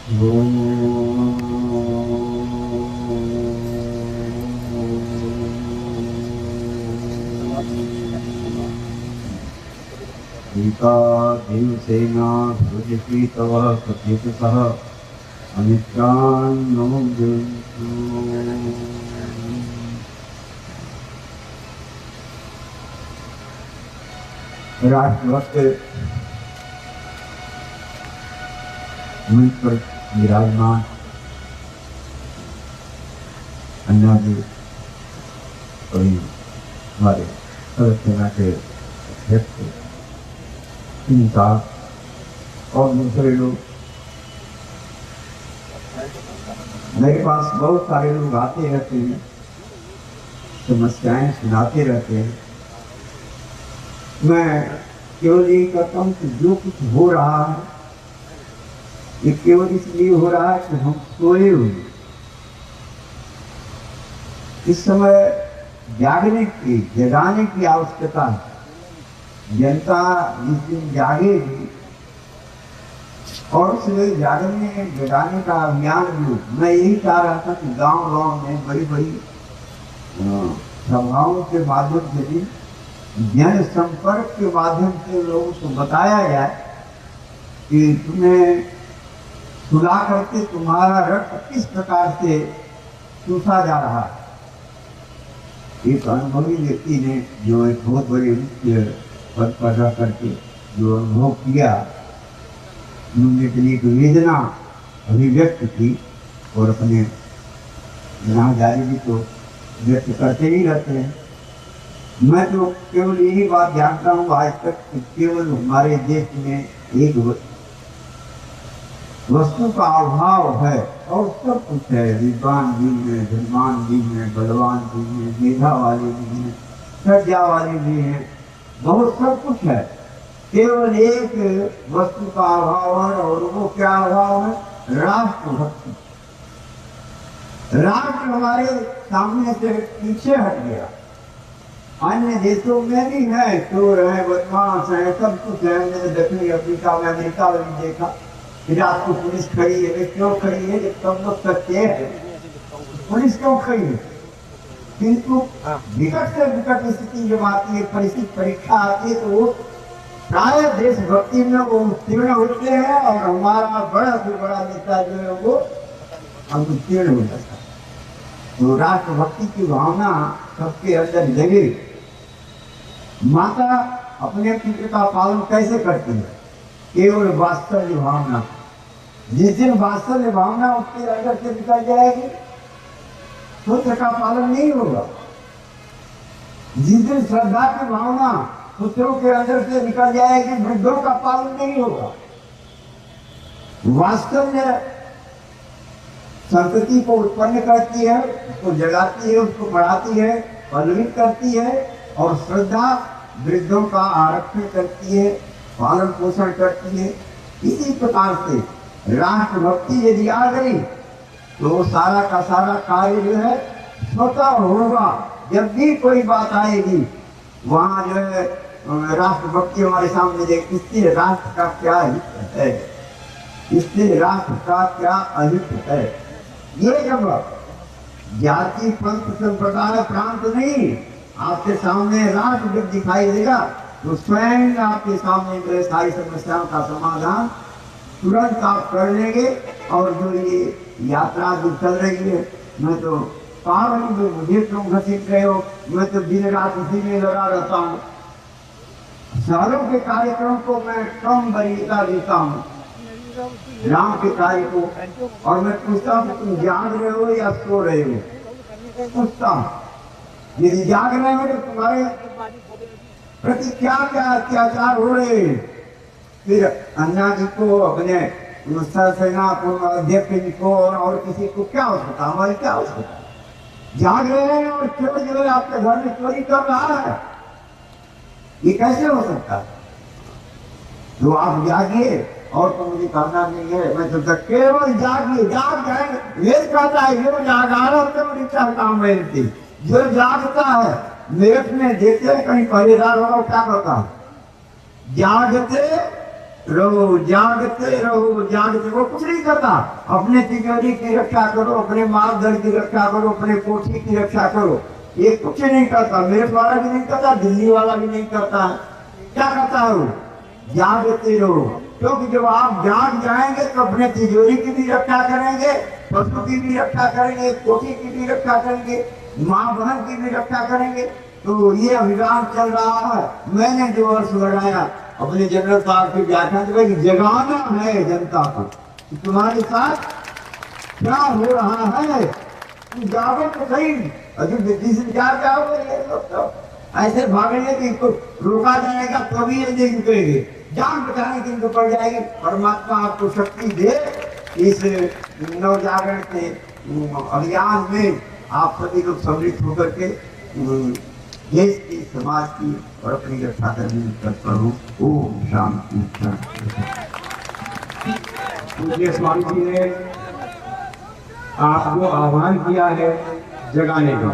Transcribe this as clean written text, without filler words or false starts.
सीता देवसेना भुजति तव कथितः अनित्रान्नो राष्ट्रभक्त मंच पर विराजमान अन्ना जी कवि हमारे सेना के अध्यक्ष सिंह साहब और दूसरे लोग, मेरे पास बहुत सारे लोग आते रहते हैं, समस्याएं सुनाते रहते हैं। मैं केवल यही कहता हूँ कि जो कुछ हो रहा है ये केवल इसलिए हो रहा है कि हम सोए हुए। इस समय जागने की, जगाने की आवश्यकता है। जनता जिस दिन जागेगी और उससे जागने जगाने का अभियान भी, मैं यही चाह रहा था कि गांव-गांव में बड़ी बड़ी सभाओं के माध्यम से भी, जन संपर्क के माध्यम से लोगों को बताया जाए कि तुम्हें सुला करके तुम्हारा रक्त किस प्रकार से चूसा जा रहा है। एक अनुभवी व्यक्ति ने जो एक बहुत बड़े मुख्य पद पर रह करके जो अनुभव किया, उन्होंने अपनी एक वेदना अभिव्यक्त की और अपने यहाँ जारी भी तो व्यक्त करते ही रहते हैं। मैं तो केवल यही बात जानता हूँ आज तक कि केवल हमारे देश में एक वस्तु का अभाव है और सब कुछ है। विद्वान भी हैं, धनवान भी हैं, बलवान भी हैं, मेधा वाले भी हैं, सज्जा वाले भी हैं, बहुत सब कुछ है। केवल एक वस्तु का अभाव है और वो क्या अभाव है? राष्ट्रभक्ति। राष्ट्र हमारे सामने से पीछे हट गया। अन्य देशों में भी है, चोर है, बदमाश है, सब कुछ है। मैंने दक्षिण अफ्रीका में, अमेरिका में भी देखा कि रात को पुलिस खड़ी है। क्यों खड़ी है? जब सब लोग सच्चे हैं, पुलिस क्यों खड़ी है? किंतु विकट से विकट स्थिति जब आती है, परिस्थिति परीक्षा आती है, तो वो प्राय देशभक्ति में वो उत्तीर्ण होते हैं और हमारा बड़ा से बड़ा नेता जो है वो हम उत्तीर्ण हो जाता है। तो राष्ट्रभक्ति की भावना सबके अंदर जगे। माता अपने पुत्र का पालन कैसे करती है? केवल वात्सल्य भावना। जिस दिन वात्सल्य भावना उसके अंदर से निकल जाएगी, पुत्र का पालन नहीं होगा। जिस दिन श्रद्धा की भावना पुत्रों के अंदर से निकल जाएगी, वृद्धों का पालन नहीं होगा। वात्सल्य संस्कृति को उत्पन्न करती है, उसको जगाती है, उसको बढ़ाती है, पल्लवित करती है, और श्रद्धा वृद्धों का आरक्षण करती है, पालन पोषण करती है। इसी प्रकार से राष्ट्रभक्ति यदि आ गई तो सारा का सारा कार्य जो है स्वतः होगा। जब भी कोई बात आएगी वहाँ जो है राष्ट्रभक्ति हमारे सामने देख, इससे राष्ट्र का क्या हित है, इससे राष्ट्र का क्या अहित है। ये जब जाति पंथ संप्रदाय प्रांत नहीं, आपके सामने राष्ट्र जब दिखाई देगा तो स्वयं आपके सामने जो सारी समस्याओं का समाधान तुरंत आप कर लेंगे। और जो ये यात्रा जो चल रही है, मैं तो कहा नहीं, मुझे क्यों घसीट रहे हो? मैं तो दिन रात उसी में लगा रहता हूँ। शहरों के कार्यक्रम को मैं कम वरीयता देता हूँ, गांव के कार्य को। और मैं पूछता हूँ तुम जाग रहे हो या सो रहे हो? पूछता हूँ। यदि जाग रहे हो तो तुम्हारे प्रति क्या क्या अत्याचार हो रहे हैं? फिर अन्ना जी को, अपने सेना अध्यक्ष जी को और किसी को क्या हो सकता, हमारी क्या हो सकता? जाग रहे हैं और चोर जो है आपके घर में चोरी कर रहा है, ये कैसे हो सकता है? तो आप जागिए और तो मुझे करना नहीं है। मैं तो केवल जागिए, जाग जाएंगे। वेद कहता है जो जागारा तो काम है। जो जागता है, मेरठ में देते हैं कहीं पहरेदार होगा, क्या कहता है? जागते रहो, जागते रहो, जागते। वो कुछ नहीं करता, अपने तिजोरी की रक्षा करो, अपने मालधन की रक्षा करो, अपने कोठी की रक्षा करो, ये कुछ नहीं करता। मेरे वाला भी नहीं करता, दिल्ली वाला भी नहीं करता है। क्या करता है वो? जागते रहो। क्योंकि जब आप जाग जाएंगे तो अपने तिजोरी की भी रक्षा करेंगे, पशु की भी रक्षा करेंगे, कोठी की भी रक्षा करेंगे, माँ बहन की भी रक्षा करेंगे। तो ये अभियान चल रहा है। मैंने जो वर्ष लगाया अपने जनरल साहब के व्याख्यान में, जगाना है जनता को कि तुम्हारे साथ क्या हो रहा है, तुम जागो तो सही। अभी दिल्ली से जाओगे ये लोग तो ऐसे भागेंगे कि इनको रोका जाएगा तभी ये नहीं रुकेंगे, जान बचाने की इनको पड़ जाएगी। परमात्मा आपको शक्ति दे, इस नवजागरण के अभियान में आप सभी लोग सम्मिलित होकर के देश की, समाज की और अपनी रक्षा करने में तत्पर हो। ओम शांति शांति। पूज्य स्वामी जी ने आपको आह्वान किया है जगाने का।